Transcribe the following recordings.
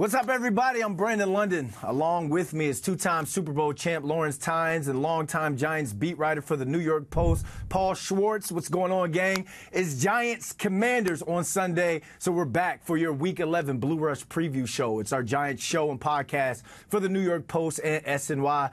What's up, everybody? I'm Brandon London. Along with me is two-time Super Bowl champ Lawrence Tynes and longtime Giants beat writer for the New York Post, Paul Schwartz. What's going on, gang? It's Giants Commanders on Sunday, so we're back for your Week 11 Blue Rush preview show. It's our Giants show and podcast for the New York Post and SNY.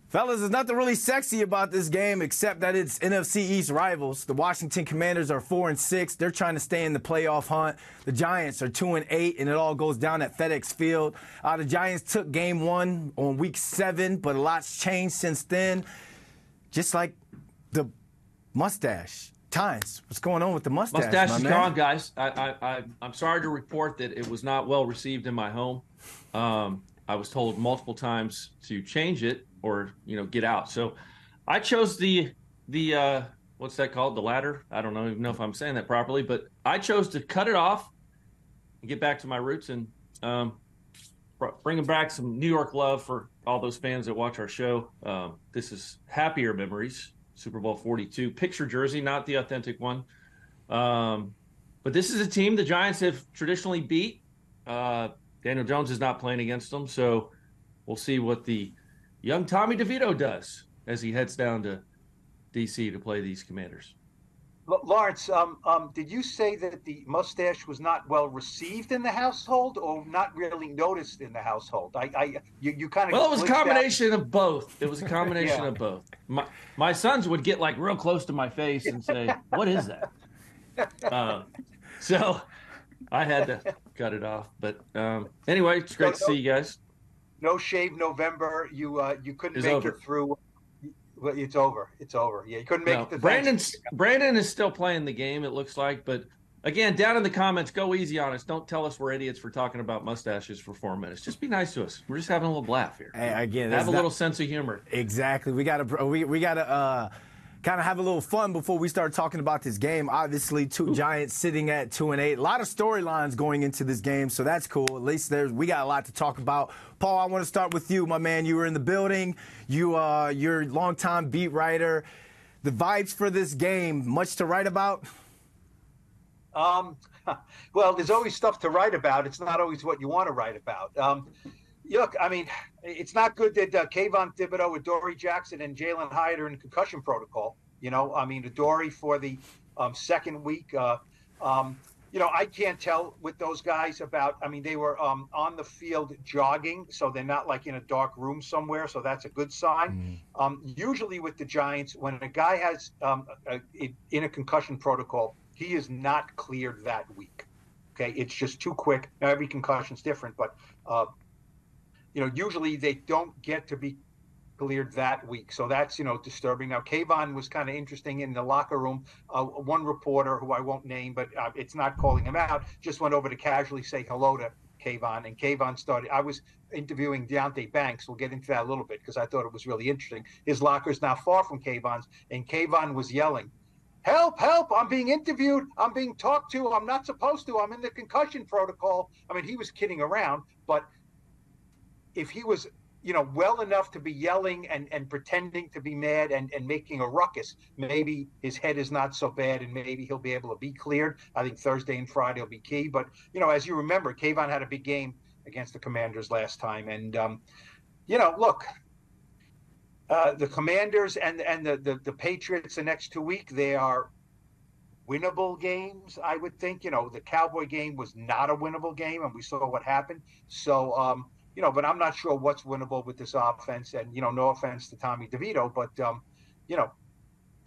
Fellas, there's nothing really sexy about this game except that it's NFC East rivals. The Washington Commanders are 4-6. They're trying to stay in the playoff hunt. The Giants are 2-8, and it all goes down at FedEx Field. The Giants took game 1 on Week 7, but a lot's changed since then. Just like the mustache. Tynes, what's going on with the mustache? Mustache is gone, guys. I'm sorry to report that it was not well received in my home. I was told multiple times to change it or, get out. So I chose the what's that called? The ladder? I don't even know if I'm saying that properly, but I chose to cut it off and get back to my roots and bringing back some New York love for all those fans that watch our show. This is happier memories, Super Bowl 42. Picture jersey, not the authentic one. But this is a team the Giants have traditionally beat. Daniel Jones is not playing against them, so we'll see what the young Tommy DeVito does as he heads down to D.C. to play these Commanders. Lawrence, did you say that the mustache was not well received in the household, or not really noticed in the household? You kind of. Well, it was a combination of both. It was a combination of both. My sons would get real close to my face and say, "What is that?" So I had to cut it off. But anyway, it's great to see you guys. No shave November. You couldn't make it through. It's over. It's over. Yeah, you couldn't make it to Brandon is still playing the game, it looks like. But again, down in the comments, go easy on us. Don't tell us we're idiots for talking about mustaches for 4 minutes. Just be nice to us. We're just having a little laugh here. Hey, again, have a little sense of humor. Exactly. We gotta kind of have a little fun before we start talking about this game. Obviously, two Giants sitting at 2-8. A lot of storylines going into this game, so that's cool. At least we got a lot to talk about. Paul, I want to start with you, my man. You were in the building. You're a longtime beat writer. The vibes for this game, much to write about? Well, there's always stuff to write about. It's not always what you want to write about. Look, I mean, it's not good that Kayvon Thibodeau, Adoree Jackson, and Jalen Hyatt are in concussion protocol. Adoree for the second week. I can't tell with those guys about. I mean, they were on the field jogging, so they're not like in a dark room somewhere. So that's a good sign. Usually with the Giants, when a guy has in a concussion protocol, he is not cleared that week. Okay, it's just too quick. Now every concussion is different, but. Usually they don't get to be cleared that week. So that's, disturbing. Now, Kayvon was kind of interesting in the locker room. One reporter, who I won't name, but it's not calling him out, just went over to casually say hello to Kayvon. And Kayvon started – I was interviewing Deonte Banks. We'll get into that a little bit because I thought it was really interesting. His locker's not far from Kayvon's, and Kayvon was yelling, "Help, help, I'm being interviewed. I'm being talked to. I'm not supposed to. I'm in the concussion protocol." I mean, he was kidding around, but – if he was, well enough to be yelling and pretending to be mad and making a ruckus, maybe his head is not so bad and maybe he'll be able to be cleared. I think Thursday and Friday will be key. But, as you remember, Kayvon had a big game against the Commanders last time. And, look, the Commanders and the Patriots the next 2 weeks, they are winnable games, I would think. The Cowboy game was not a winnable game, and we saw what happened. So, but I'm not sure what's winnable with this offense. And, no offense to Tommy DeVito, but,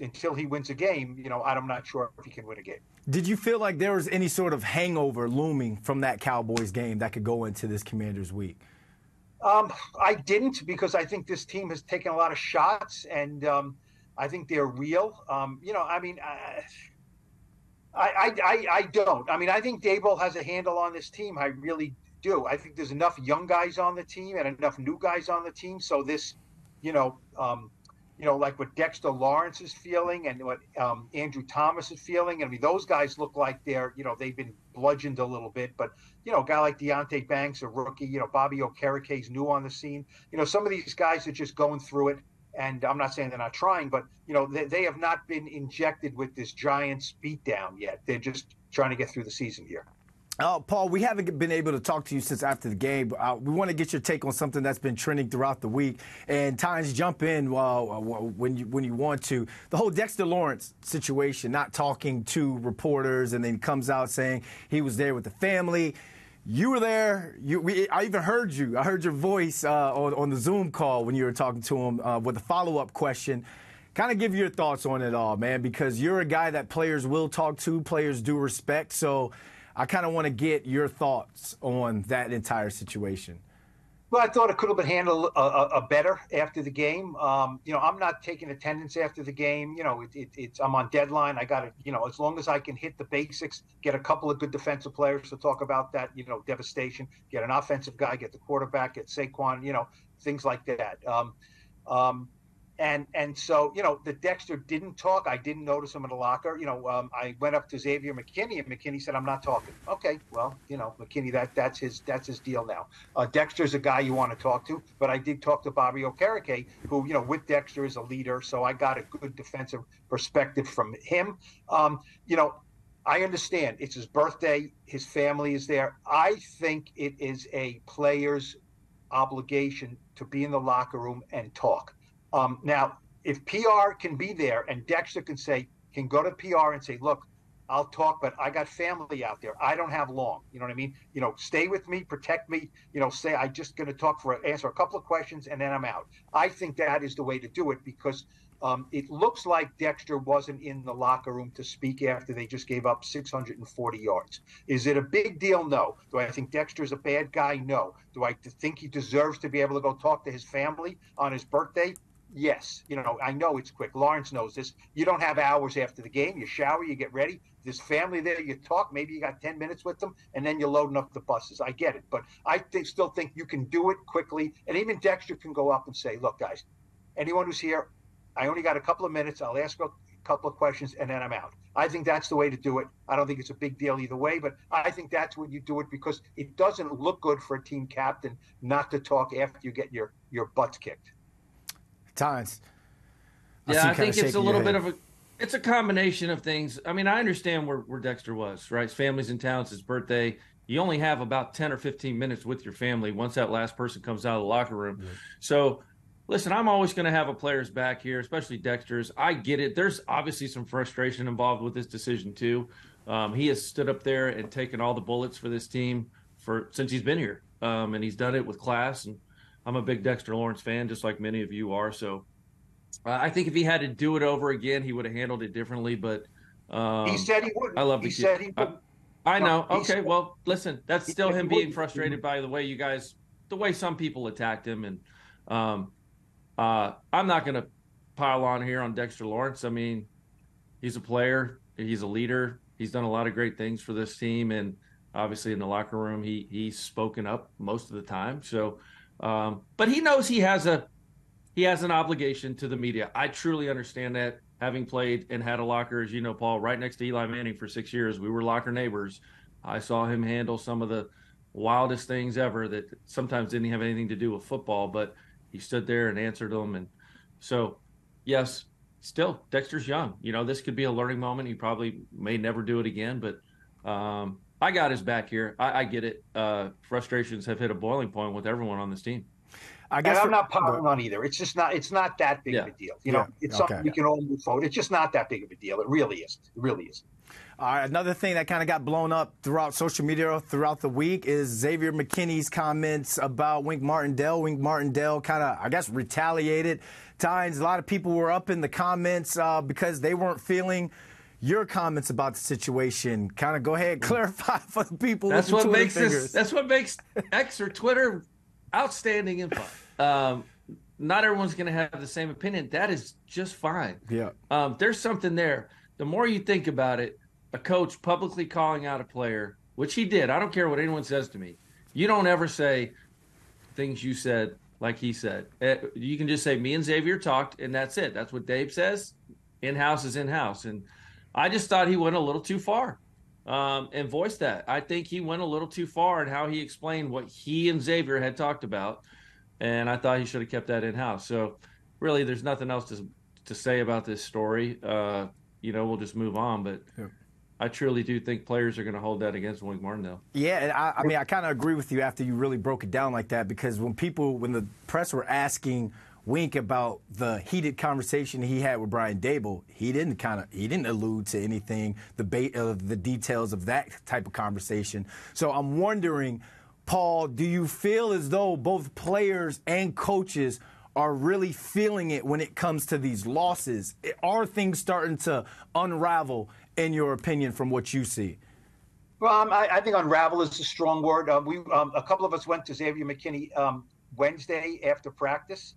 until he wins a game, I'm not sure if he can win a game. Did you feel like there was any sort of hangover looming from that Cowboys game that could go into this Commanders week? I didn't, because I think this team has taken a lot of shots, and I think they're real. I don't. I mean, I think Daboll has a handle on this team. I really do. I think there's enough young guys on the team and enough new guys on the team. So this, like what Dexter Lawrence is feeling and what Andrew Thomas is feeling. I mean, those guys look like they're, they've been bludgeoned a little bit. But, a guy like Deonte Banks, a rookie, Bobby Okereke's new on the scene. Some of these guys are just going through it. And I'm not saying they're not trying, but, they have not been injected with this Giants beatdown yet. They're just trying to get through the season here. Paul, we haven't been able to talk to you since after the game. We want to get your take on something that's been trending throughout the week. And Tynes, jump in when you want to. The whole Dexter Lawrence situation, not talking to reporters, and then comes out saying he was there with the family. You were there. I even heard you. I heard your voice on the Zoom call when you were talking to him with a follow-up question. Kind of give your thoughts on it all, man, because you're a guy that players will talk to, players do respect. So I kind of want to get your thoughts on that entire situation. Well, I thought it could have been handled better after the game. I'm not taking attendance after the game. I'm on deadline. I got to, as long as I can hit the basics, get a couple of good defensive players to talk about that, devastation, get an offensive guy, get the quarterback, get Saquon, things like that. And so, the Dexter didn't talk. I didn't notice him in the locker. I went up to Xavier McKinney, and McKinney said, "I'm not talking." Okay, well, McKinney, that's his deal now. Dexter's a guy you want to talk to, but I did talk to Bobby Okereke, who, with Dexter is a leader, so I got a good defensive perspective from him. I understand it's his birthday. His family is there. I think it is a player's obligation to be in the locker room and talk. Now, if PR can be there and Dexter can go to PR and say, "Look, I'll talk, but I got family out there. I don't have long." You know what I mean? Stay with me, protect me. Say I'm just going to answer a couple of questions and then I'm out. I think that is the way to do it because it looks like Dexter wasn't in the locker room to speak after they just gave up 640 yards. Is it a big deal? No. Do I think Dexter's a bad guy? No. Do I think he deserves to be able to go talk to his family on his birthday? Yes. I know it's quick. Lawrence knows this. You don't have hours after the game. You shower, you get ready. There's family there. You talk. Maybe you got 10 minutes with them, and then you're loading up the buses. I get it. But I still think you can do it quickly. And even Dexter can go up and say, "Look, guys, anyone who's here, I only got a couple of minutes. I'll ask a couple of questions, and then I'm out." I think that's the way to do it. I don't think it's a big deal either way, but I think that's when you do it because it doesn't look good for a team captain not to talk after you get your butts kicked. Tynes. Yeah, I think it's a little bit of it's a combination of things. I mean, I understand where Dexter was, right? His family's in town. It's his birthday. You only have about 10 or 15 minutes with your family once that last person comes out of the locker room. Yeah. So, listen, I'm always going to have a player's back here, especially Dexter's. I get it. There's obviously some frustration involved with this decision, too. He has stood up there and taken all the bullets for this team since he's been here, and he's done it with class. And I'm a big Dexter Lawrence fan, just like many of you are. So I think if he had to do it over again, he would have handled it differently. But he said he wouldn't. I love the kid. He said he wouldn't. I know. Okay, well, listen, that's still him being frustrated by the way some people attacked him. And I'm not going to pile on here on Dexter Lawrence. I mean, he's a player. He's a leader. He's done a lot of great things for this team. And obviously in the locker room, he's spoken up most of the time. So, but he knows he has an obligation to the media. I truly understand that. Having played and had a locker, as you know, Paul, right next to Eli Manning for 6 years, we were locker neighbors. I saw him handle some of the wildest things ever that sometimes didn't have anything to do with football, but he stood there and answered them. And so, yes, still, Dexter's young. This could be a learning moment. He probably may never do it again, but I got his back here. I get it. Frustrations have hit a boiling point with everyone on this team. I guess I'm not piling on either. It's just not. It's not that big of a deal. It's something we can all move forward. It's just not that big of a deal. It really isn't. It really isn't. All right. Another thing that kind of got blown up throughout social media throughout the week is Xavier McKinney's comments about Wink Martindale. Wink Martindale kind of, I guess, retaliated. Tynes, a lot of people were up in the comments because they weren't feeling your comments about the situation. Kind of go ahead and clarify for the people. That's what makes X or Twitter outstanding and fun. Not everyone's going to have the same opinion. That is just fine. Yeah. There's something there. The more you think about it, a coach publicly calling out a player, which he did. I don't care what anyone says to me. You don't ever say things you said like he said. You can just say, me and Xavier talked, and that's it. That's what Dave says. In-house is in-house. And I just thought he went a little too far and voiced that. I think he went a little too far in how he explained what he and Xavier had talked about. And I thought he should have kept that in-house. So really, there's nothing else to say about this story. We'll just move on. But I truly do think players are going to hold that against Wink Martindale. Yeah, and I mean, I kind of agree with you after you really broke it down like that, because when the press were asking Wink about the heated conversation he had with Brian Daboll, he didn't allude to anything, the details of that type of conversation. So I'm wondering, Paul, do you feel as though both players and coaches are really feeling it when it comes to these losses? Are things starting to unravel, in your opinion, from what you see? Well, I think unravel is a strong word. A couple of us went to Xavier McKinney Wednesday after practice,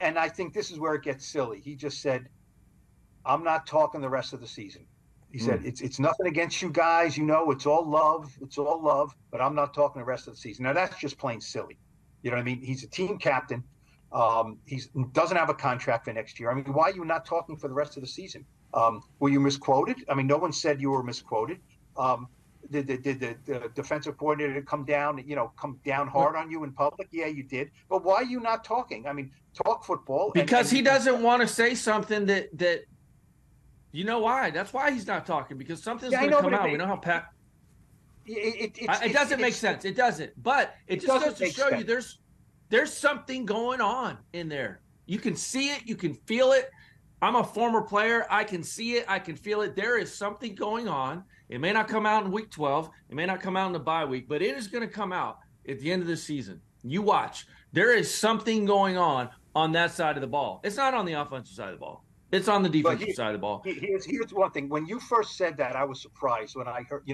and I think this is where it gets silly. He just said, "I'm not talking the rest of the season." He said, "It's nothing against you guys. It's all love, but I'm not talking the rest of the season." Now that's just plain silly. You know what I mean? He's a team captain. He doesn't have a contract for next year. I mean, why are you not talking for the rest of the season? Were you misquoted? I mean, no one said you were misquoted. Did the defensive coordinator come down hard on you in public? Yeah, you did. But why are you not talking? I mean, talk football. Because he doesn't want to say something that you know why. That's why he's not talking, because something's going to come out. We know how Pat. It doesn't make sense. It doesn't. But it just goes to show you there's something going on in there. You can see it. You can feel it. I'm a former player. I can see it. I can feel it. There is something going on. It may not come out in week 12. It may not come out in the bye week, but it is going to come out at the end of the season. You watch. There is something going on that side of the ball. It's not on the offensive side of the ball. It's on the defensive side of the ball. Here's one thing. When you first said that, I was surprised when I heard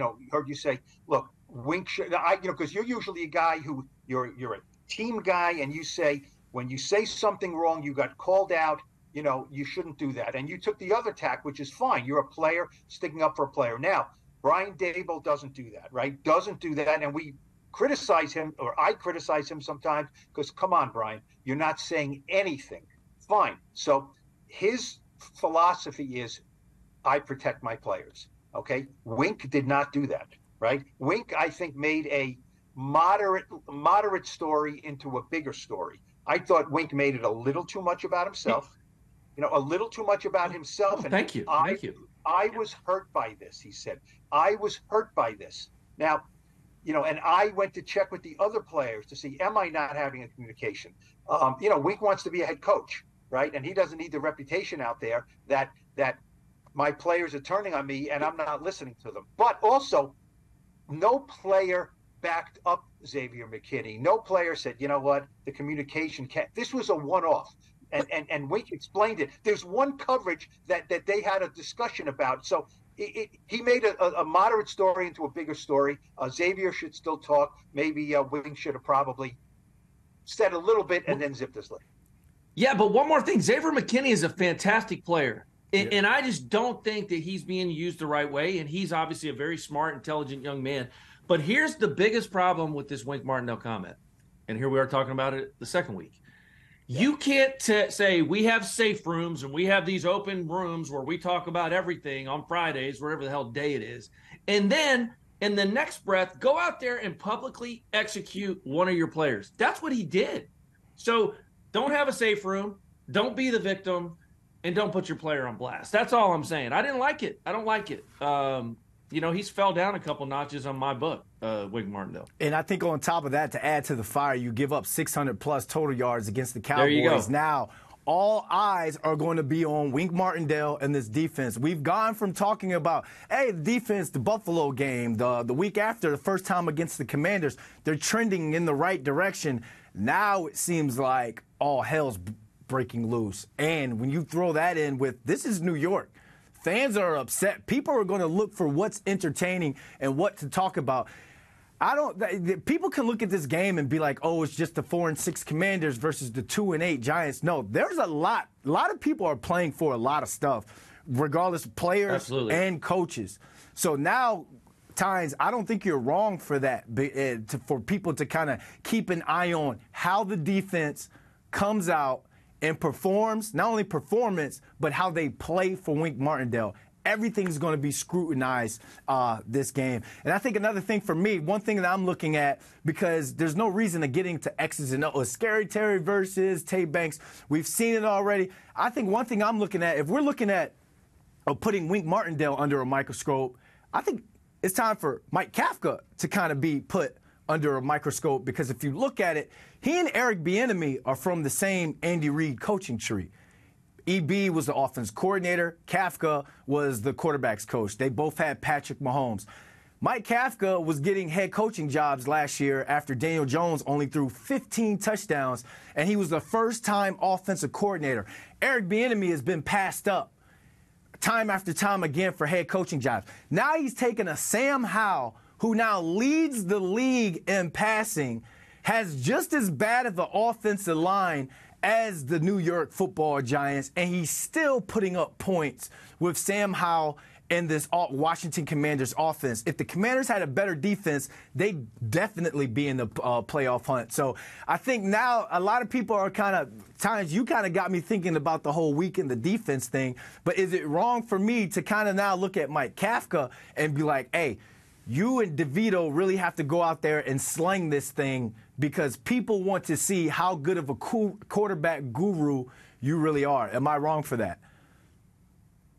you say, "Look, Wink should," because you're usually a guy who you're a team guy, and you say when you say something wrong, you got called out. You shouldn't do that. And you took the other tack, which is fine. You're a player sticking up for a player. Now, Brian Daboll doesn't do that, right? Doesn't do that. And we criticize him, or I criticize him sometimes, because come on, Brian, you're not saying anything. Fine. So his philosophy is, I protect my players. Okay. Wink did not do that, right? Wink, I think, made a moderate story into a bigger story. I thought Wink made it a little too much about himself. A little too much about himself. And Thank you. I was hurt by this, he said. I was hurt by this. Now, and I went to check with the other players to see, am I not having a communication? Wink wants to be a head coach, right? And he doesn't need the reputation out there that my players are turning on me and I'm not listening to them. But also, no player backed up Xavier McKinney. No player said, you know what, the communication can't. This was a one-off. And Wink explained it. There's one coverage that they had a discussion about. So he made a moderate story into a bigger story. Xavier should still talk. Maybe Wink should have probably said a little bit and then zipped his lip. Yeah, but one more thing. Xavier McKinney is a fantastic player. And I just don't think that he's being used the right way. And he's obviously a very smart, intelligent young man. But here's the biggest problem with this Wink Martindale comment. And here we are talking about it the second week. You can't say we have safe rooms and we have these open rooms where we talk about everything on Fridays, whatever the hell day it is. And then in the next breath, go out there and publicly execute one of your players. That's what he did. So don't have a safe room. Don't be the victim. And don't put your player on blast. That's all I'm saying. I didn't like it. I don't like it. He's fell down a couple notches on my book, Wink Martindale. And I think on top of that, to add to the fire, you give up 600-plus total yards against the Cowboys. There you go. Now, all eyes are going to be on Wink Martindale and this defense. We've gone from talking about, the defense, the Buffalo game, the week after, the first time against the Commanders, they're trending in the right direction. Now it seems like all hell's breaking loose. And when you throw that in with, this is New York. Fans are upset. People are going to look for what's entertaining and what to talk about. People can look at this game and be like, oh, it's just the 4-6 Commanders versus the 2-8 Giants. No, there's a lot of people are playing for a lot of stuff, regardless of players Absolutely. And coaches. So now, Tynes, I don't think you're wrong for that, for people to kind of keep an eye on how the defense comes out and performs, not only performance, but how they play for Wink Martindale. Everything's going to be scrutinized this game. And I think another thing for me, one thing that I'm looking at, because there's no reason to get into X's and O's. Scary Terry versus Tay Banks, we've seen it already. I think one thing I'm looking at, if we're looking at putting Wink Martindale under a microscope, I think it's time for Mike Kafka to kind of be put under a microscope, because if you look at it, he and Eric Bieniemy are from the same Andy Reid coaching tree. EB was the offense coordinator. Kafka was the quarterback's coach. They both had Patrick Mahomes. Mike Kafka was getting head coaching jobs last year after Daniel Jones only threw 15 touchdowns, and he was the first-time offensive coordinator. Eric Bieniemy has been passed up time after time again for head coaching jobs. Now he's taken a Sam Howell, who now leads the league in passing, has just as bad of an offensive line as the New York Football Giants, and he's still putting up points with Sam Howell and this Washington Commanders offense. If the Commanders had a better defense, they'd definitely be in the playoff hunt. So I think now a lot of people are Tynes, you kind of got me thinking about the whole week in the defense thing. But is it wrong for me to kind of now look at Mike Kafka and be like, hey, you and DeVito really have to go out there and sling this thing, because people want to see how good of a quarterback guru you really are. Am I wrong for that?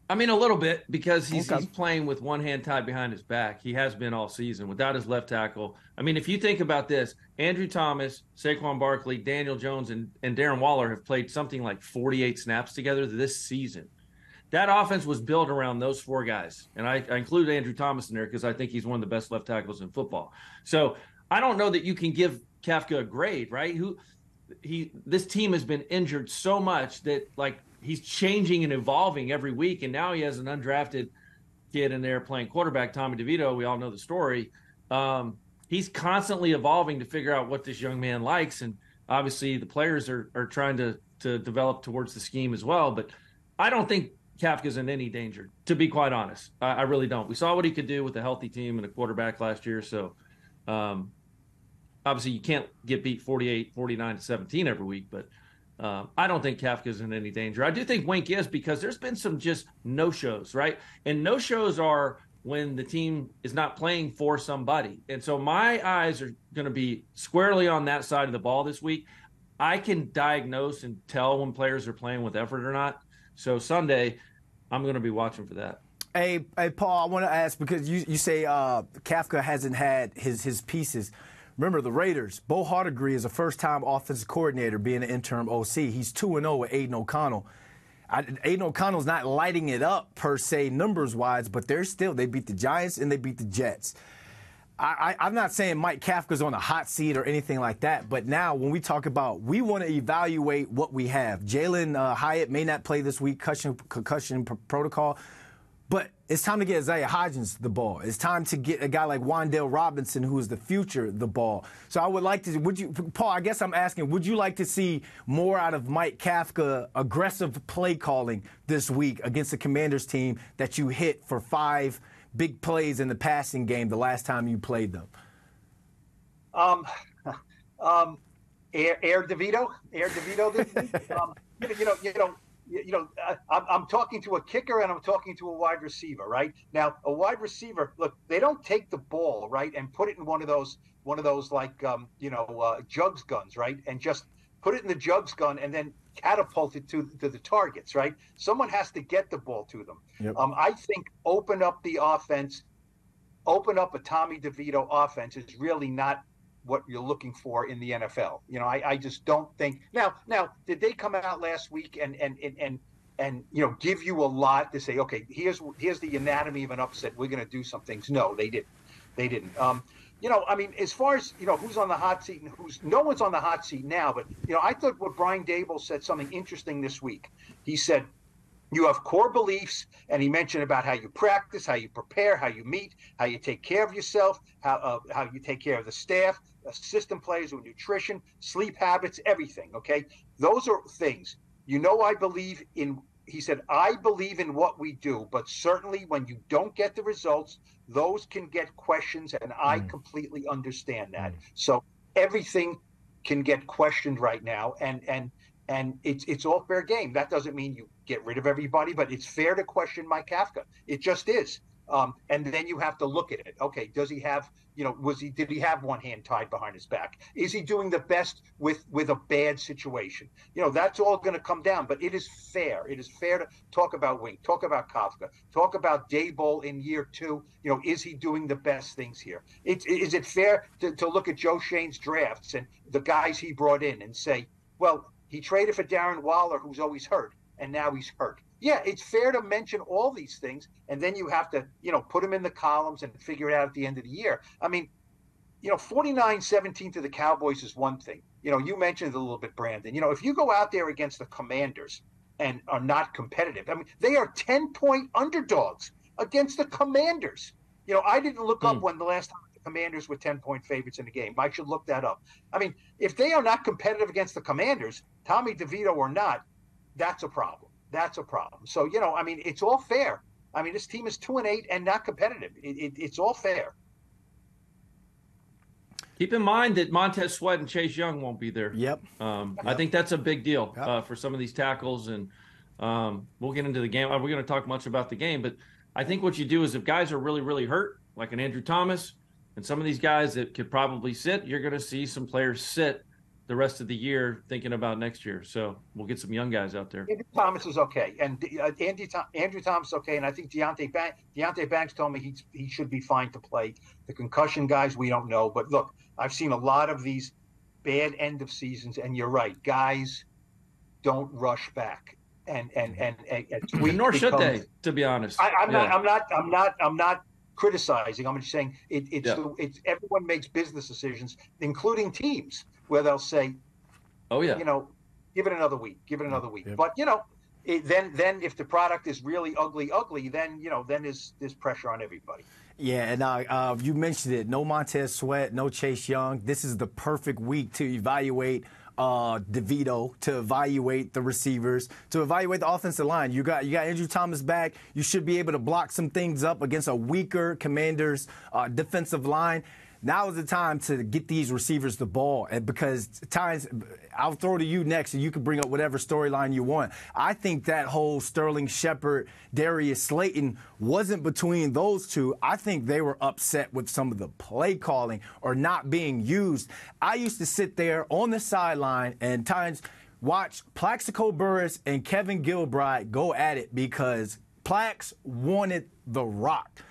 I mean, a little bit, because he's playing with one hand tied behind his back. He has been all season without his left tackle. I mean, if you think about this, Andrew Thomas, Saquon Barkley, Daniel Jones, and Darren Waller have played something like 48 snaps together this season. That offense was built around those four guys. And I include Andrew Thomas in there because I think he's one of the best left tackles in football. So I don't know that you can give Kafka a grade, right? This team has been injured so much that, like, he's changing and evolving every week. And now he has an undrafted kid in there playing quarterback, Tommy DeVito. We all know the story. He's constantly evolving to figure out what this young man likes. And obviously the players are trying to develop towards the scheme as well. But I don't think Kafka's in any danger, to be quite honest. I really don't. We saw what he could do with a healthy team and a quarterback last year. So obviously you can't get beat 48, 49-17 every week, but I don't think Kafka's in any danger. I do think Wink is, because there's been some just no-shows, right? And no-shows are when the team is not playing for somebody. And so my eyes are going to be squarely on that side of the ball this week. I can diagnose and tell when players are playing with effort or not. So Sunday, I'm going to be watching for that. Hey, Paul, I want to ask, because you say Kafka hasn't had his pieces. Remember, the Raiders, Bo Hardegree is a first-time offensive coordinator being an interim OC. He's 2-0 with Aiden O'Connell. Aiden O'Connell's not lighting it up, per se, numbers-wise, but they beat the Giants and they beat the Jets. I'm not saying Mike Kafka's on a hot seat or anything like that, but now when we talk about, we want to evaluate what we have. Jalen Hyatt may not play this week, concussion protocol, but it's time to get Isaiah Hodgins the ball. It's time to get a guy like Wan'Dale Robinson, who is the future, the ball. So I would like to, Paul, I guess I'm asking, would you like to see more out of Mike Kafka, aggressive play calling this week against the Commanders team that you hit for 5 big plays in the passing game the last time you played them? Air DeVito this week. I'm talking to a kicker and I'm talking to a wide receiver, right? Now, a wide receiver, look, they don't take the ball, right, and put it in one of those like jugs guns, right, and just put it in the jugs gun and then catapult it to the targets, right? Someone has to get the ball to them. Yep. I think open up the offense, open up a Tommy DeVito offense is really not what you're looking for in the NFL. I just don't think. Now, did they come out last week and give you a lot to say, okay, here's the anatomy of an upset, we're going to do some things? No, they didn't. As far as, who's on the hot seat and no one's on the hot seat now, but, I thought what Brian Dable said something interesting this week. He said, you have core beliefs, and he mentioned about how you practice, how you prepare, how you meet, how you take care of yourself, how you take care of the staff, assistant players with nutrition, sleep habits, everything, okay? Those are things. I believe in, he said, I believe in what we do, but certainly when you don't get the results, those can get questions, and I completely understand that. So everything can get questioned right now, and it's all fair game. That doesn't mean you get rid of everybody, but it's fair to question Mike Kafka. It just is. And then you have to look at it. Okay, does he have, did he have one hand tied behind his back? Is he doing the best with a bad situation? That's all going to come down. But it is fair. It is fair to talk about Wink, talk about Kafka, talk about Daboll in year 2. Is he doing the best things here? Is it fair to look at Joe Shane's drafts and the guys he brought in and say, well, he traded for Darren Waller, who's always hurt, and now he's hurt. Yeah, it's fair to mention all these things, and then you have to, put them in the columns and figure it out at the end of the year. I mean, 49-17 to the Cowboys is one thing. You mentioned it a little bit, Brandon. If you go out there against the Commanders and are not competitive, I mean, they are 10-point underdogs against the Commanders. I didn't look up when the last time the Commanders were 10-point favorites in the game. I should look that up. I mean, if they are not competitive against the Commanders, Tommy DeVito or not, that's a problem. That's a problem. So, I mean, it's all fair. I mean, this team is 2-8 and not competitive. It's all fair. Keep in mind that Montez Sweat and Chase Young won't be there. Yep. I think that's a big deal for some of these tackles. And we'll get into the game. We're going to talk much about the game. But I think what you do is if guys are really, really hurt, like an Andrew Thomas and some of these guys that could probably sit, you're going to see some players sit the rest of the year thinking about next year. So we'll get some young guys out there. Andrew Thomas is okay. And Andrew Thomas is okay. And I think Deonte Banks told me he should be fine to play. The concussion guys, we don't know. But look, I've seen a lot of these bad end of seasons, and you're right. Guys don't rush back. And nor should they, to be honest. I'm not criticizing. I'm just saying it's everyone makes business decisions, including teams, where they'll say, "Oh yeah, give it another week, give it another week." Yep. But then if the product is really ugly, then there's pressure on everybody. Yeah, and you mentioned it. No Montez Sweat, no Chase Young. This is the perfect week to evaluate DeVito, to evaluate the receivers, to evaluate the offensive line. You got Andrew Thomas back. You should be able to block some things up against a weaker Commanders defensive line. Now is the time to get these receivers the ball, and because Tynes, I'll throw to you next, and you can bring up whatever storyline you want. I think that whole Sterling Shepard, Darius Slayton wasn't between those two. I think they were upset with some of the play calling or not being used. I used to sit there on the sideline and Tynes watch Plaxico Burress and Kevin Gilbride go at it because Plax wanted the rock.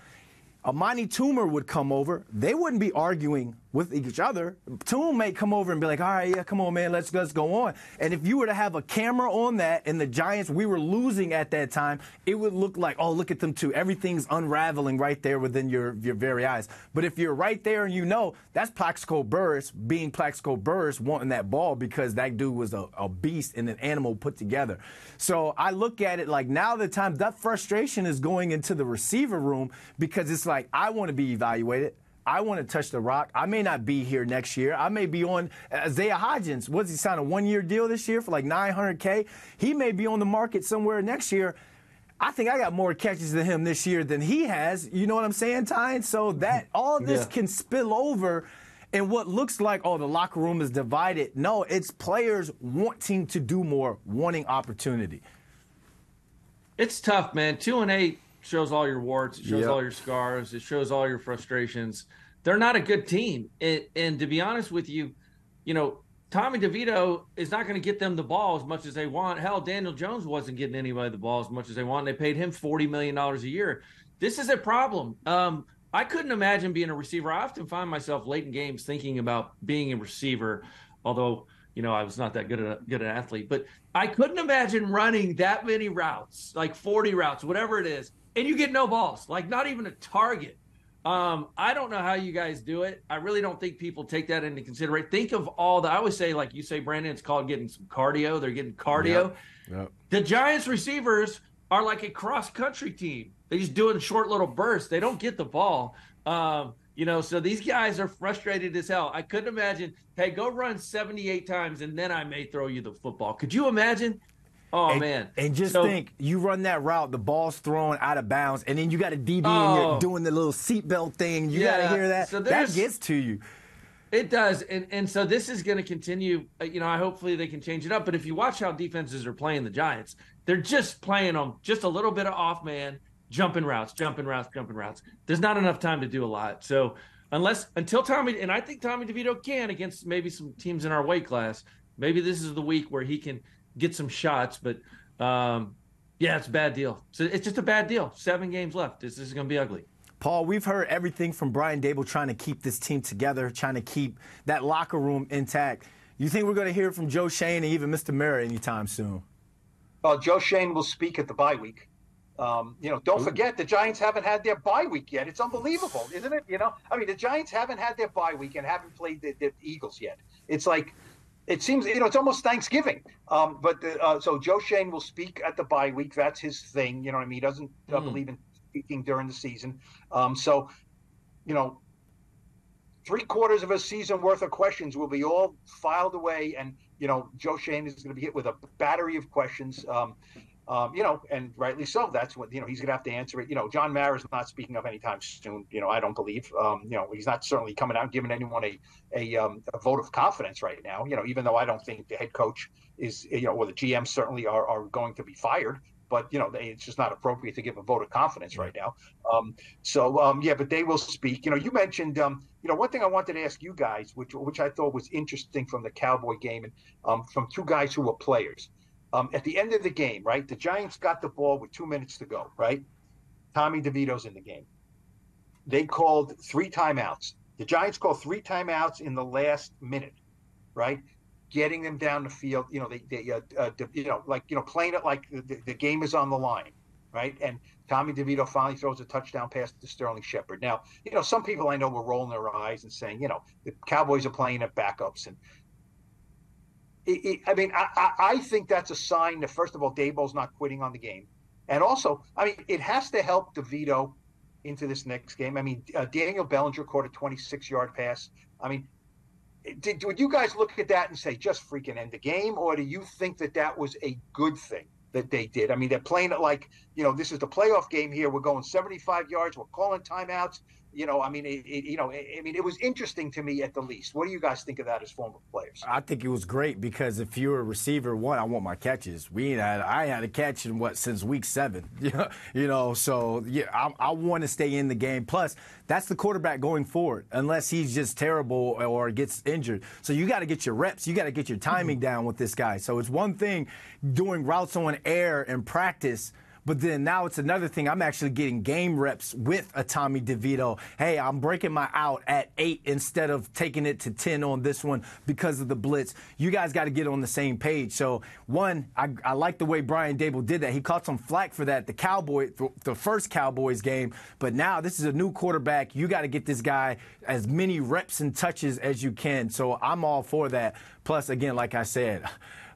Amani Toomer would come over. They wouldn't be arguing with each other. Toomer may come over and be like, all right, yeah, come on, man, let's go on. And if you were to have a camera on that and the Giants, we were losing at that time, it would look like, oh, look at them two. Everything's unraveling right there within your very eyes. But if you're right there and that's Plaxico Burress being Plaxico Burress wanting that ball because that dude was a beast and an animal put together. So I look at it like now the time that frustration is going into the receiver room because it's like I want to be evaluated. I want to touch the rock. I may not be here next year. I may be on Isaiah Hodgins. What's he signed a 1-year deal this year for like $900K? He may be on the market somewhere next year. I think I got more catches than him this year than he has. You know what I'm saying, Tynes? So that all this can spill over in what looks like, the locker room is divided. No, it's players wanting to do more, wanting opportunity. It's tough, man. 2-8 shows all your warts. It shows all your scars. It shows all your frustrations. They're not a good team. And to be honest with you, Tommy DeVito is not going to get them the ball as much as they want. Hell, Daniel Jones wasn't getting anybody the ball as much as they want. They paid him $40 million a year. This is a problem. I couldn't imagine being a receiver. I often find myself late in games thinking about being a receiver, although I was not that good an athlete. But I couldn't imagine running that many routes, like 40 routes, whatever it is, and you get no balls, like not even a target. I don't know how you guys do it. I really don't think people take that into consideration. Think of all I always say, like you say, Brandon, it's called getting some cardio. They're getting cardio. Yep. The Giants receivers are like a cross-country team. They're just doing short little bursts. They don't get the ball. So these guys are frustrated as hell. I couldn't imagine, hey, go run 78 times and then I may throw you the football. Could you imagine? Oh, man. And just think, you run that route, the ball's thrown out of bounds, and then you got a DB and you're doing the little seatbelt thing. You got to hear that. So that gets to you. It does. And so this is going to continue. Hopefully they can change it up. But if you watch how defenses are playing the Giants, they're just playing them just a little bit of off man. jumping routes. There's not enough time to do a lot. So until Tommy, and I think Tommy DeVito can against maybe some teams in our weight class, maybe this is the week where he can get some shots. But yeah, it's a bad deal. So it's just a bad deal. 7 games left. This is going to be ugly. Paul, we've heard everything from Brian Daboll trying to keep this team together, trying to keep that locker room intact. You think we're going to hear from Joe Schoen and even Mr. Mara anytime soon? Joe Schoen will speak at the bye week. Don't forget the Giants haven't had their bye week yet. It's unbelievable, isn't it? The Giants haven't had their bye week and haven't played the Eagles yet. It's like, it seems, it's almost Thanksgiving. So Joe Schoen will speak at the bye week. That's his thing. You know what I mean? He doesn't believe in speaking during the season. 3/4 of a season worth of questions will be all filed away. And, Joe Schoen is going to be hit with a battery of questions. And rightly so. That's what, he's going to have to answer it. John Mara is not speaking up anytime soon. I don't believe, he's not certainly coming out and giving anyone a vote of confidence right now, even though I don't think the head coach is, or the GM certainly are going to be fired. But, it's just not appropriate to give a vote of confidence right now. But they will speak. You mentioned, one thing I wanted to ask you guys, which I thought was interesting from the Cowboy game and from two guys who were players. At the end of the game, right, the Giants got the ball with 2 minutes to go, right? Tommy DeVito's in the game. They called 3 timeouts. The Giants called 3 timeouts in the last minute, right? Getting them down the field, playing it like the game is on the line, right? And Tommy DeVito finally throws a touchdown pass to Sterling Shepard. Now, some people I know were rolling their eyes and saying, the Cowboys are playing at backups. And I think that's a sign that, first of all, Daboll's not quitting on the game. And also, it has to help DeVito into this next game. Daniel Bellinger caught a 26-yard pass. Would you guys look at that and say, just freaking end the game? Or do you think that was a good thing that they did? They're playing it like, this is the playoff game here. We're going 75 yards. We're calling timeouts. It was interesting to me at the least. What do you guys think of that as former players? I think it was great because if you're a receiver, I want my catches. I ain't had a catch since week 7. So yeah, I want to stay in the game. Plus, that's the quarterback going forward, unless he's just terrible or gets injured. So you got to get your reps. You got to get your timing down with this guy. So it's one thing doing routes on air in practice, but then now it's another thing. I'm actually getting game reps with a Tommy DeVito. Hey, I'm breaking my out at 8 instead of taking it to 10 on this one because of the blitz. You guys got to get on the same page. So, I like the way Brian Daboll did that. He caught some flack for that, the first Cowboys game. But now this is a new quarterback. You got to get this guy as many reps and touches as you can. So I'm all for that. Plus, again, like I said, a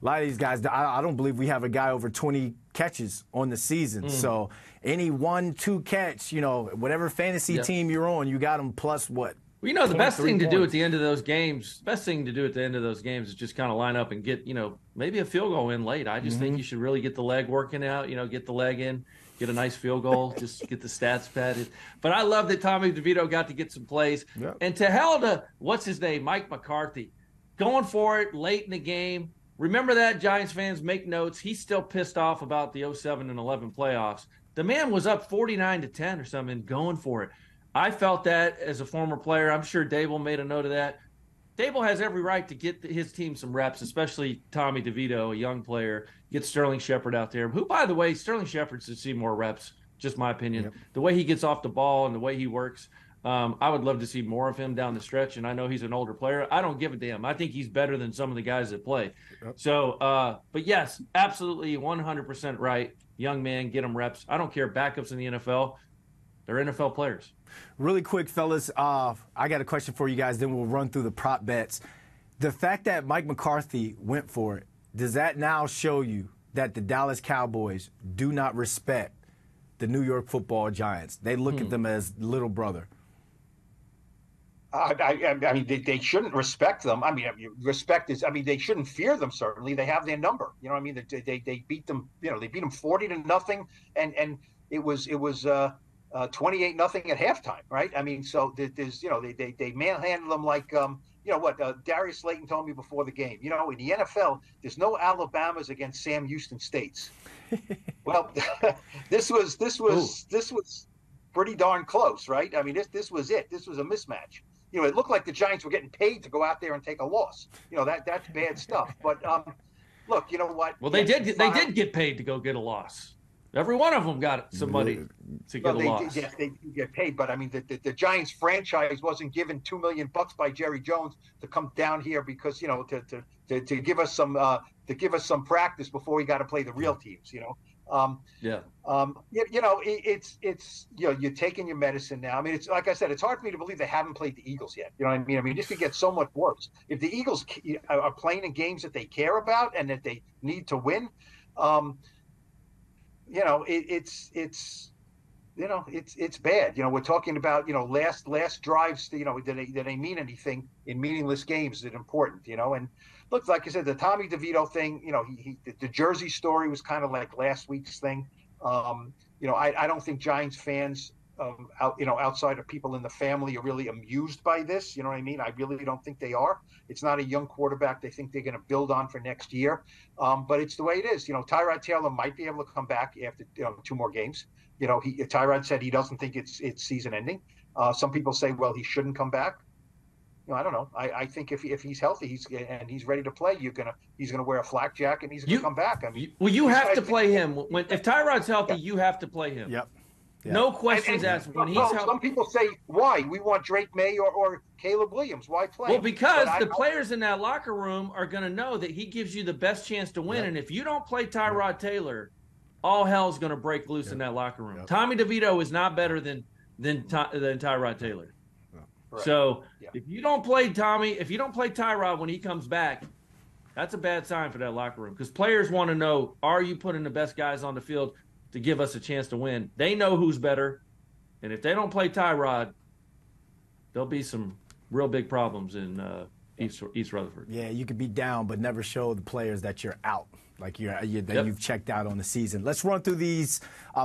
lot of these guys, I don't believe we have a guy over 20 catches on the season. So any 1-2 catch, whatever fantasy team you're on, you got them plus what? Well, the best thing to do at the end of those games, is just kind of line up and get, maybe a field goal in late. I just think you should really get the leg working out, get the leg in, get a nice field goal, just get the stats padded. But I love that Tommy DeVito got to get some plays. Yep. And to hell to, what's his name, Mike McCarthy, going for it late in the game. Remember that, Giants fans, make notes. He's still pissed off about the 07 and 11 playoffs. The man was up 49-10 or something, going for it. I felt that as a former player. I'm sure Daboll made a note of that. Daboll has every right to get his team some reps, especially Tommy DeVito, a young player. Get Sterling Shepard out there, who, by the way, Sterling Shepard should see more reps, just my opinion. Yep. The way he gets off the ball and the way he works, I would love to see more of him down the stretch, and I know he's an older player. I don't give a damn. I think he's better than some of the guys that play. Yep. So, but yes, absolutely 100% right. Young man, get him reps. I don't care, backups in the NFL. They're NFL players. Really quick, fellas, I got a question for you guys, then we'll run through the prop bets. The fact that Mike McCarthy went for it, does that now show you that the Dallas Cowboys do not respect the New York Football Giants? They look at them as little brother. They shouldn't respect them. Respect is, they shouldn't fear them, certainly. They have their number. They beat them, they beat them 40-0, and it was 28-0 at halftime, right? So there's, they manhandle them like, Darius Slayton told me before the game. In the NFL, there's no Alabamas against Sam Houston States. Well, this was pretty darn close, right? I mean, this was it. This was a mismatch. It looked like the Giants were getting paid to go out there and take a loss. That's bad stuff. But look, you know what? Well, they did get paid to go get a loss. Every one of them got somebody to get a loss. Yes, they do get paid. But I mean, the Giants franchise wasn't given $2 million by Jerry Jones to come down here because to give us some practice before we got to play the real teams. It's you're taking your medicine now. I mean, it's like I said, it's hard for me to believe they haven't played the Eagles yet. You know what I mean? I mean, this could get so much worse if the Eagles are playing in games that they care about and that they need to win. It's bad. We're talking about last drives. That they mean anything in meaningless games is important. And look, like I said, the Tommy DeVito thing. The Jersey story was kind of like last week's thing. I don't think Giants fans, outside of people in the family, are really amused by this. You know what I mean? I really don't think they are. It's not a young quarterback they think they're going to build on for next year. But it's the way it is. Tyrod Taylor might be able to come back after 2 more games. Tyrod said he doesn't think it's season ending. Some people say, well, he shouldn't come back. I don't know. I think if he's healthy, he's ready to play, he's gonna wear a flak jacket and he's gonna come back. I mean, you have to play him if Tyrod's healthy. You have to play him. Yep. No questions asked. When he's healthy. Some people say, why? We want Drake May or Caleb Williams. Why play? Well, because the players in that locker room are going to know that he gives you the best chance to win. Yep. And if you don't play Tyrod Taylor, all hell's going to break loose in that locker room. Yep. Tommy DeVito is not better than Tyrod Taylor. Right. So if you don't play Tyrod when he comes back, that's a bad sign for that locker room because players want to know, are you putting the best guys on the field to give us a chance to win? They know who's better. And if they don't play Tyrod, there'll be some real big problems in East Rutherford. Yeah, you could be down but never show the players that you're out. Like you've checked out on the season. Let's run through these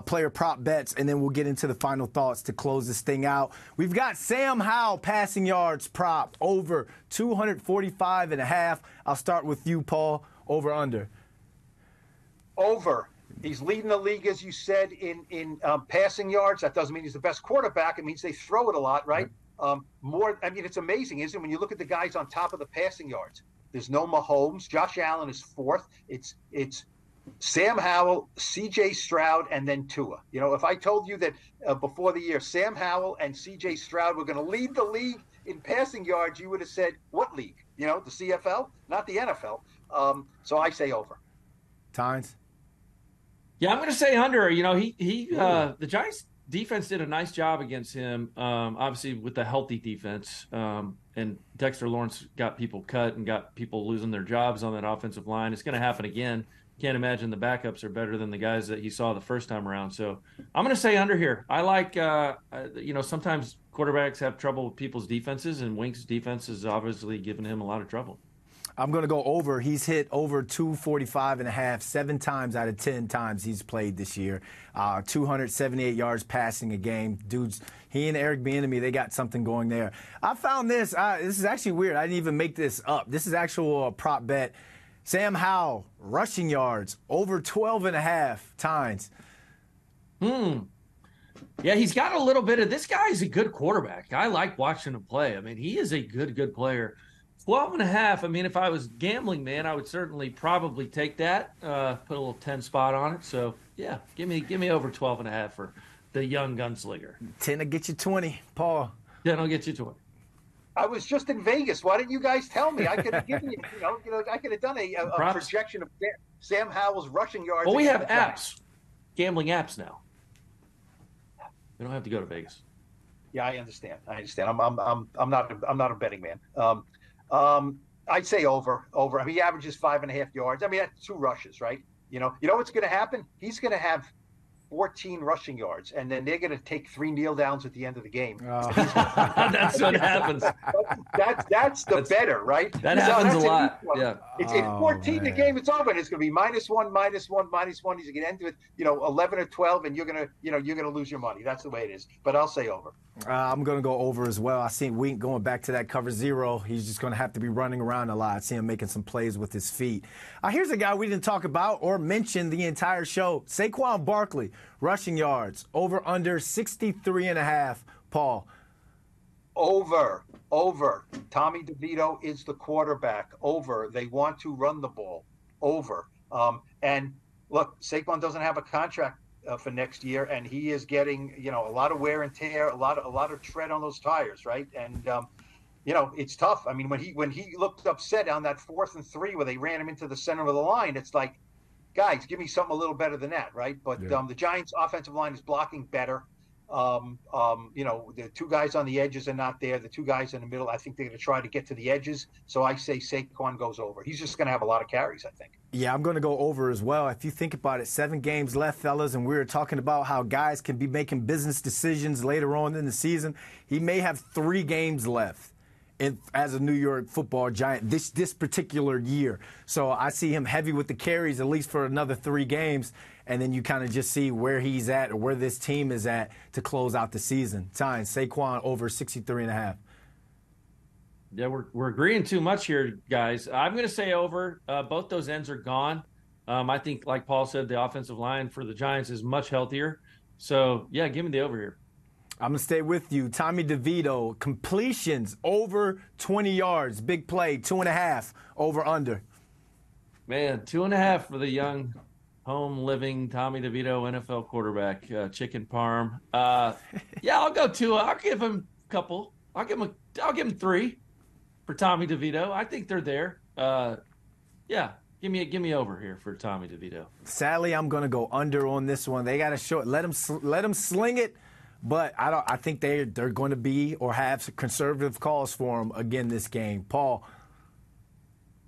player prop bets, and then we'll get into the final thoughts to close this thing out. We've got Sam Howell passing yards prop over 245.5. I'll start with you, Paul. Over, under? Over. He's leading the league, as you said, in passing yards. That doesn't mean he's the best quarterback. It means they throw it a lot, right? It's amazing, isn't it? When you look at the guys on top of the passing yards. There's no Mahomes. Josh Allen is 4th. It's Sam Howell, C.J. Stroud, and then Tua. If I told you that before the year Sam Howell and C.J. Stroud were going to lead the league in passing yards, you would have said, what league? The CFL, not the NFL. So I say over. Tynes? Yeah, I'm going to say under. The Giants defense did a nice job against him, obviously with the healthy defense. And Dexter Lawrence got people cut and got people losing their jobs on that offensive line. It's going to happen again. Can't imagine the backups are better than the guys that he saw the first time around. So I'm going to say under here. I like, sometimes quarterbacks have trouble with people's defenses, and Wink's defense is obviously giving him a lot of trouble. I'm going to go over. He's hit over 245.5 7 times out of 10 times he's played this year. 278 yards passing a game. Dudes, he and Eric Bieniemy, they got something going there. I found this. This is actually weird. I didn't even make this up. This is actual prop bet. Sam Howell, rushing yards, over 12.5 times. Yeah, he's got a little bit of – this guy is a good quarterback. I like watching him play. I mean, he is a good player. 12.5. I mean, if I was gambling, man, I would certainly probably take that. Put a little 10 spot on it. So yeah, give me over 12.5 for the young gunslinger. 10 will get you 20, Paul. 10 will get you 20. I was just in Vegas. Why didn't you guys tell me? I could have given you, I could have done a projection of Sam Howell's rushing yards. Well, we have apps, gambling apps now. We don't have to go to Vegas. Yeah, I understand. I'm not a betting man. I'd say over. I mean, he averages 5.5 yards. I mean, that's 2 rushes, right? You know what's going to happen? He's going to have 14 rushing yards, and then they're going to take 3 kneel downs at the end of the game. That's what happens. That's the better, right? That happens a lot. Yeah. It's 14 the game, it's over, and it's going to be -1, -1, -1. He's going to end with 11 or 12, and you're going to lose your money. That's the way it is. But I'll say over. I'm going to go over as well. I seen Wink going back to that cover 0. He's just going to have to be running around a lot. I see him making some plays with his feet. Here's a guy we didn't talk about or mention the entire show. Saquon Barkley, rushing yards, over under 63.5. Paul. Over. Tommy DeVito is the quarterback. Over. They want to run the ball. Over. And look, Saquon doesn't have a contract for next year, and he is getting a lot of wear and tear, a lot of tread on those tires, right? And it's tough. I mean, when he looked upset on that 4th and 3 where they ran him into the center of the line, it's like, guys, give me something a little better than that, right? But the Giants' offensive line is blocking better. The 2 guys on the edges are not there. The 2 guys in the middle, I think they're going to try to get to the edges. So I say Saquon goes over. He's just going to have a lot of carries, I think. Yeah, I'm going to go over as well. If you think about it, 7 games left, fellas, and we were talking about how guys can be making business decisions later on in the season. He may have 3 games left as a New York Football Giant this particular year. So I see him heavy with the carries at least for another 3 games, and then you kind of just see where he's at or where this team is at to close out the season. Tynes, Saquon over 63.5. Yeah, we're agreeing too much here, guys. I'm going to say over. Both those ends are gone. I think, like Paul said, the offensive line for the Giants is much healthier. So, yeah, give me the over here. I'm going to stay with you. Tommy DeVito, completions over 20 yards. Big play, 2.5 over under. Man, 2.5 for the young, home-living Tommy DeVito NFL quarterback, chicken parm. Yeah, I'll go 2. I'll give him a couple. I'll give him 3 for Tommy DeVito. I think they're there. Yeah, give me over here for Tommy DeVito. Sadly, I'm going to go under on this one. They got to show it. Let him sling it. But I think they're going to be or have conservative calls for him again this game. Paul.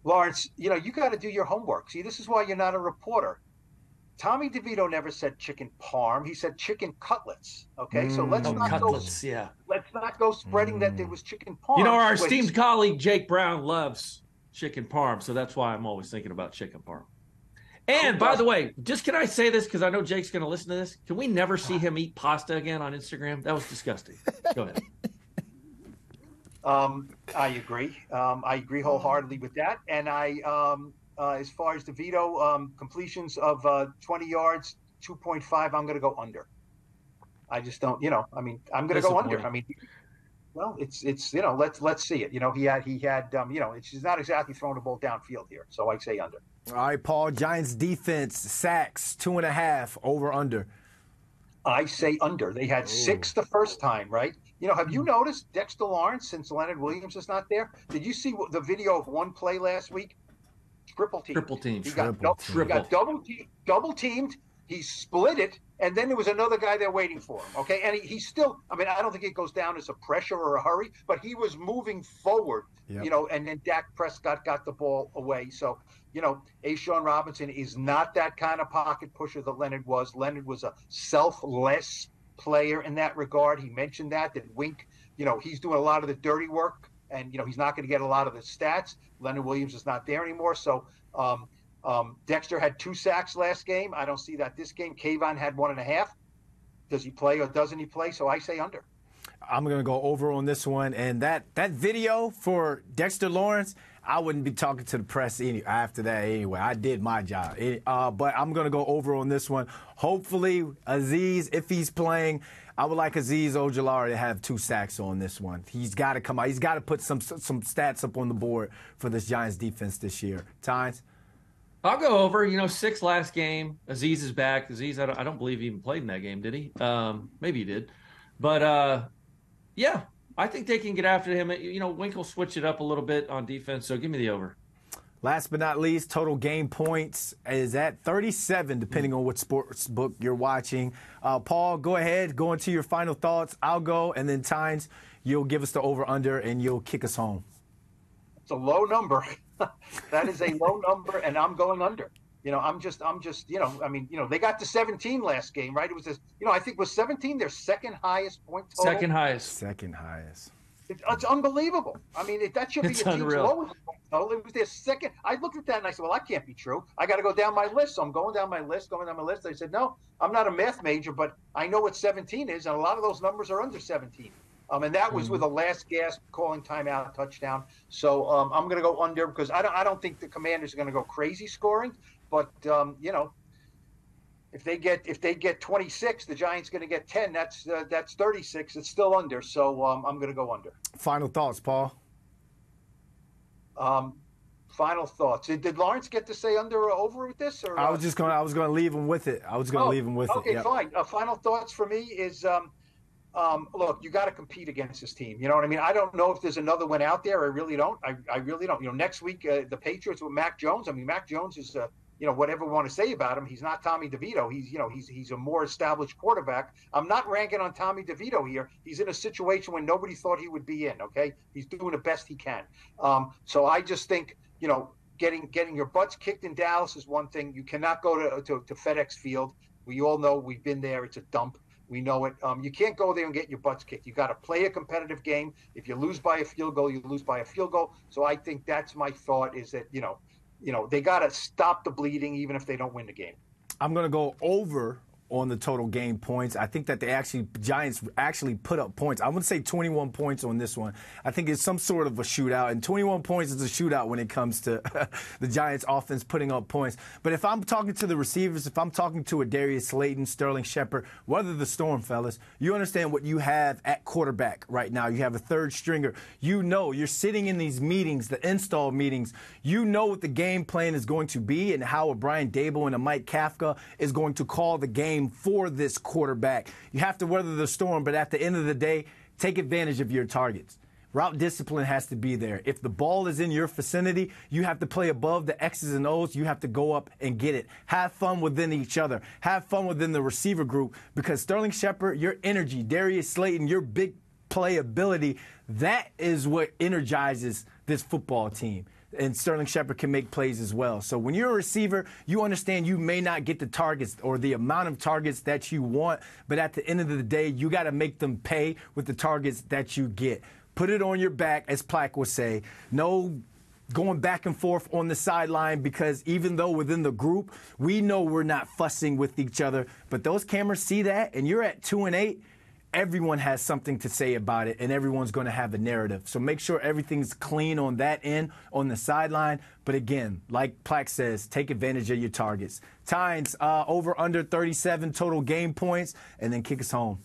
Lawrence, you got to do your homework. See, this is why you're not a reporter. Tommy DeVito never said chicken parm. He said chicken cutlets. Okay, so let's not go spreading that there was chicken parm. Our esteemed colleague Jake Brown loves chicken parm, so that's why I'm always thinking about chicken parm. And, by the way, can I say this because I know Jake's going to listen to this? Can we never see him eat pasta again on Instagram? That was disgusting. Go ahead. I agree. I agree wholeheartedly with that. And as far as DeVito, completions of 20 yards, 2.5, I'm going to go under. I just don't, I'm going to go under. Well, it's let's see it. He had it's not exactly throwing the ball downfield here. So I say under. All right, Paul, Giants defense, sacks, 2.5, over, under. I say under. They had 6 the first time, right? Have you noticed Dexter Lawrence, since Leonard Williams is not there? Did you see the video of one play last week? Triple team. He got double teamed. He split it, and then there was another guy there waiting for him, okay? And he still, I don't think it goes down as a pressure or a hurry, but he was moving forward, and then Dak Prescott got the ball away. So, A'Shawn Robinson is not that kind of pocket pusher that Leonard was. Leonard was a selfless player in that regard. He mentioned that Wink, he's doing a lot of the dirty work, and, he's not going to get a lot of the stats. Leonard Williams is not there anymore, so Dexter had 2 sacks last game. I don't see that this game. Kayvon had 1.5. Does he play or doesn't he play? So I say under. I'm going to go over on this one. And that video for Dexter Lawrence, I wouldn't be talking to the press after that anyway. I did my job. But I'm going to go over on this one. Hopefully, Azeez, if he's playing, I would like Azeez Ojulari to have 2 sacks on this one. He's got to come out. He's got to put some stats up on the board for this Giants defense this year. Tynes? I'll go over. 6 last game. Azeez is back. Azeez, I don't believe he even played in that game, did he? Maybe he did. But, yeah, I think they can get after him. Wink will switch it up a little bit on defense, so give me the over. Last but not least, total game points is at 37, depending on what sports book you're watching. Paul, go ahead. Go into your final thoughts. I'll go, and then Tynes, you'll give us the over-under, and you'll kick us home. It's a low number. That is a low number, and I'm going under. I'm just, I mean, they got to 17 last game, right? It was, I think was 17 their second highest point total. Second highest. Second highest. It's unbelievable. I mean, that should be It's a team's unreal. lowest point total. It was their second. I looked at that and I said, well, that can't be true. I got to go down my list. So I'm going down my list. I said, no, I'm not a math major, but I know what 17 is, and a lot of those numbers are under 17. And that was with a last gasp calling timeout touchdown. So I'm going to go under because I don't think the Commanders are going to go crazy scoring, but if they get 26, the Giants going to get 10. That's 36. It's still under. So I'm going to go under. Final thoughts, Paul. Final thoughts. Did Lawrence get to say under or over with this? Or I was going to leave him with it. Okay, Yep. fine. Final thoughts for me is look, you got to compete against this team. You know what I mean? I don't know if there's another one out there. I really don't. I really don't. Next week the Patriots with Mac Jones. I mean, Mac Jones is whatever we want to say about him, he's not Tommy DeVito. He's a more established quarterback. I'm not ranking on Tommy DeVito here. He's in a situation where nobody thought he would be in. Okay, he's doing the best he can. So I just think getting your butts kicked in Dallas is one thing. You cannot go to FedEx Field. We all know, we've been there. It's a dump. We know it. You can't go there and get your butts kicked. You got to play a competitive game. If you lose by a field goal, you lose by a field goal. So I think that's my thought, is that they got to stop the bleeding even if they don't win the game. I'm going to go over on the total game points. I think that Giants actually put up points. I would say 21 points on this one. I think it's some sort of a shootout, and 21 points is a shootout when it comes to the Giants offense putting up points. But if I'm talking to the receivers, if I'm talking to a Darius Slayton, Sterling Shepard, weather the storm, fellas, you understand what you have at quarterback right now. You have a third stringer. You're sitting in these meetings, the install meetings. You know what the game plan is going to be and how a Brian Dable and a Mike Kafka is going to call the game for this quarterback. You have to weather the storm, but at the end of the day, take advantage of your targets. Route discipline has to be there. If the ball is in your vicinity, you have to play above the X's and O's. You have to go up and get it. Have fun within each other. Have fun within the receiver group, because Sterling Shepard, your energy, Darius Slayton, your big playability, that is what energizes this football team. And Sterling Shepard can make plays as well. So when you're a receiver, you understand you may not get the targets or the amount of targets that you want, but at the end of the day, you got to make them pay with the targets that you get. Put it on your back, as Plack would say. No going back and forth on the sideline, because even though within the group, we know we're not fussing with each other, but those cameras see that, and you're at 2-8, everyone has something to say about it, and everyone's going to have a narrative. So make sure everything's clean on that end, on the sideline. But again, like Plack says, take advantage of your targets. Tynes, over under 37 total game points, and then kick us home.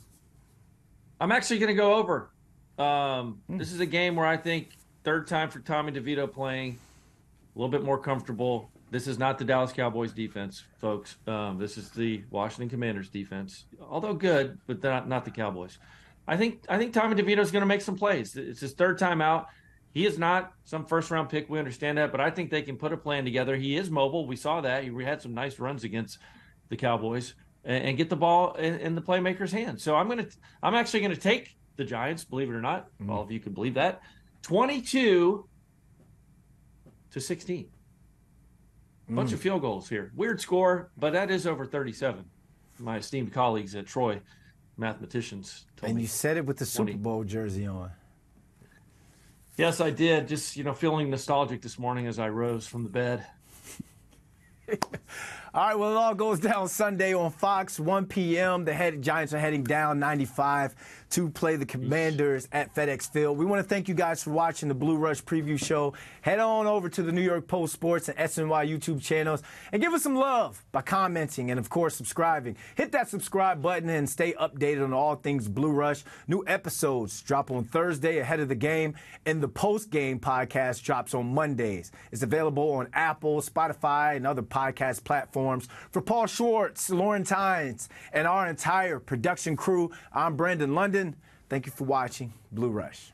I'm actually going to go over. This is a game where I think third time for Tommy DeVito playing, a little bit more comfortable. This is not the Dallas Cowboys defense, folks. This is the Washington Commanders defense, although good, but not the Cowboys. I think Tommy DeVito is going to make some plays. It's his third time out. He is not some first-round pick. We understand that, but I think they can put a plan together. He is mobile. We saw that. He had some nice runs against the Cowboys and get the ball in the playmaker's hands. So I'm actually going to take the Giants, believe it or not. All of you can believe that. 22-16. Bunch of field goals here. Weird score, but that is over 37. My esteemed colleagues at Troy, mathematicians, told me. And you said it with the 20. Super Bowl jersey on. Yes, I did. Just, feeling nostalgic this morning as I rose from the bed. All right, well, it all goes down Sunday on Fox, 1 p.m. The Giants are heading down 95 to play the Commanders at FedEx Field. We want to thank you guys for watching the Blue Rush preview show. Head on over to the New York Post Sports and SNY YouTube channels and give us some love by commenting and, of course, subscribing. Hit that subscribe button and stay updated on all things Blue Rush. New episodes drop on Thursday ahead of the game, and the post-game podcast drops on Mondays. It's available on Apple, Spotify, and other podcast platforms. For Paul Schwartz, Lawrence Tynes, and our entire production crew, I'm Brandon London. Thank you for watching Blue Rush.